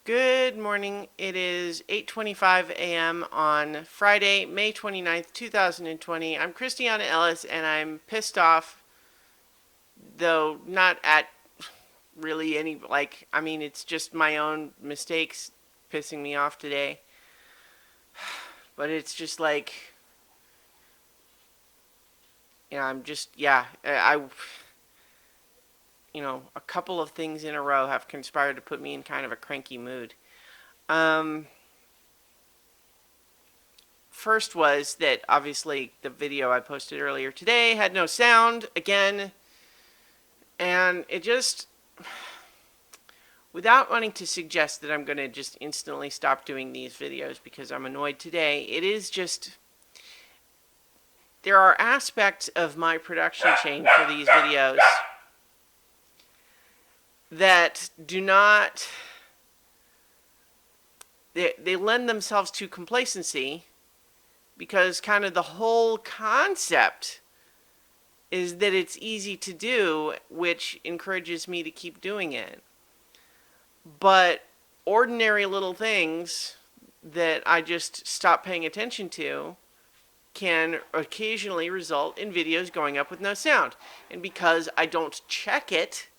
Good morning. It is 8:25 a.m. on Friday, May 29th, 2020. I'm Christiana Ellis and I'm pissed off, though not at really any, it's just my own mistakes pissing me off today. But it's just I'm just, a couple of things in a row have conspired to put me in kind of a cranky mood. Um, First was that obviously the video I posted earlier today had no sound again, and it just, without wanting to suggest that I'm going to just instantly stop doing these videos because I'm annoyed today, it is just, there are aspects of my production chain for these videos that do not, they lend themselves to complacency because kind of the whole concept is that it's easy to do, which encourages me to keep doing it. But ordinary little things that I just stop paying attention to can occasionally result in videos going up with no sound. And because I don't check it,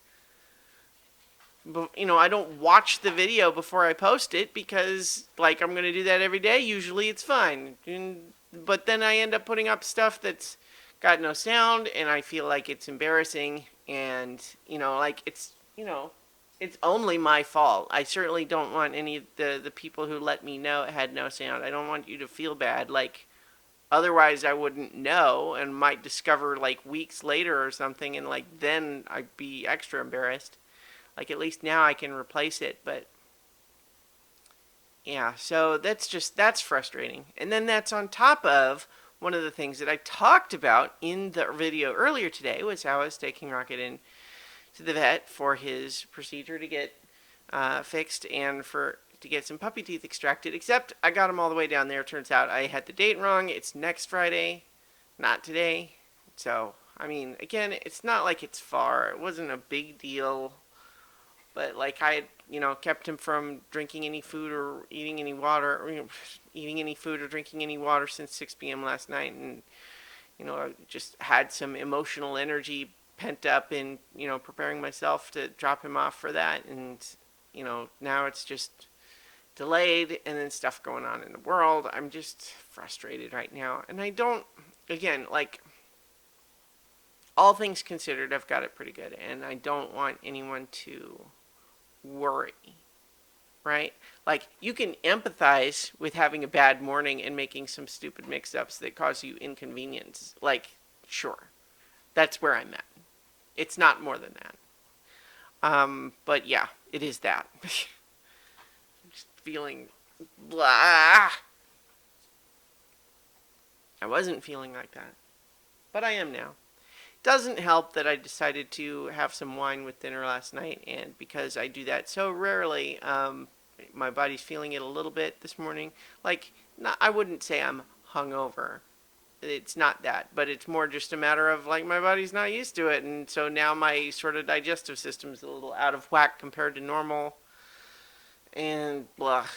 I don't watch the video before I post it because, I'm going to do that every day. Usually it's fine. But then I end up putting up stuff that's got no sound, and I feel like it's embarrassing. And, it's only my fault. I certainly don't want any of the people who let me know it had no sound. I don't want you to feel bad. Otherwise I wouldn't know and might discover, weeks later or something, and, then I'd be extra embarrassed. At least now I can replace it, but yeah, so that's frustrating. And then that's on top of one of the things that I talked about in the video earlier today was how I was taking Rocket in to the vet for his procedure to get fixed and to get some puppy teeth extracted, except I got him all the way down there. Turns out I had the date wrong. It's next Friday, not today. So, again, it's not like it's far. It wasn't a big deal. But I had, kept him from drinking any food or eating any water, or, eating any food or drinking any water since 6 p.m. last night. And, I just had some emotional energy pent up in, preparing myself to drop him off for that. And, now it's just delayed and then stuff going on in the world. I'm just frustrated right now. And I don't, again, all things considered, I've got it pretty good. And I don't want anyone to worry, right? You can empathize with having a bad morning and making some stupid mix-ups that cause you inconvenience. Sure, that's where I'm at. It's not more than that. But yeah, it is that. I'm just feeling blah. I wasn't feeling like that, but I am now. Doesn't help that I decided to have some wine with dinner last night, and because I do that so rarely, my body's feeling it a little bit this morning. I wouldn't say I'm hungover. It's not that, but it's more just a matter of my body's not used to it, and so now my sort of digestive system's a little out of whack compared to normal, and blah.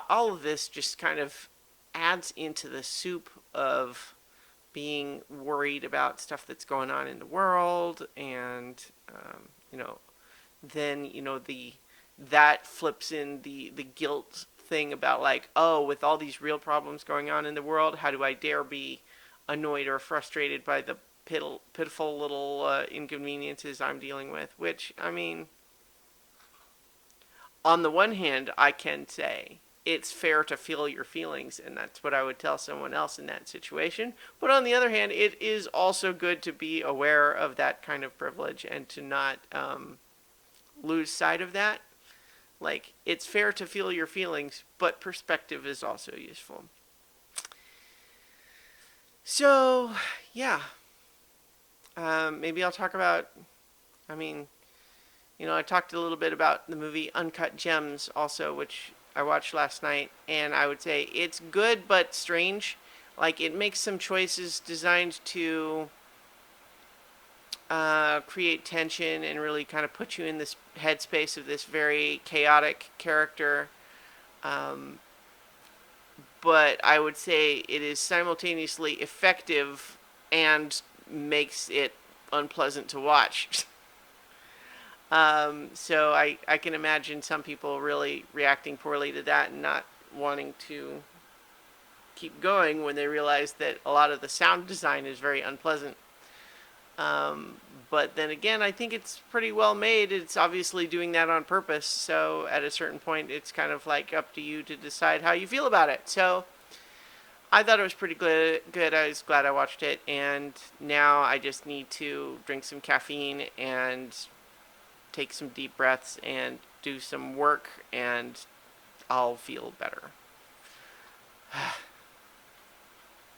All of this just kind of adds into the soup of being worried about stuff that's going on in the world, and then that flips in the guilt thing about with all these real problems going on in the world, how do I dare be annoyed or frustrated by the pitiful little inconveniences I'm dealing with, which on the one hand I can say it's fair to feel your feelings, and that's what I would tell someone else in that situation. But on the other hand, it is also good to be aware of that kind of privilege and to not lose sight of that. It's fair to feel your feelings, but perspective is also useful. So, yeah. Maybe I'll talk about, I talked a little bit about the movie Uncut Gems also, which I watched last night, and I would say it's good but strange. It makes some choices designed to create tension and really kind of put you in this headspace of this very chaotic character. Um, but I would say it is simultaneously effective and makes it unpleasant to watch. So I can imagine some people really reacting poorly to that and not wanting to keep going when they realize that a lot of the sound design is very unpleasant. Um, but then again, I think it's pretty well made. It's obviously doing that on purpose. So at a certain point, it's kind of like up to you to decide how you feel about it. So I thought it was pretty good. I was glad I watched it. And now I just need to drink some caffeine and take some deep breaths and do some work, and I'll feel better.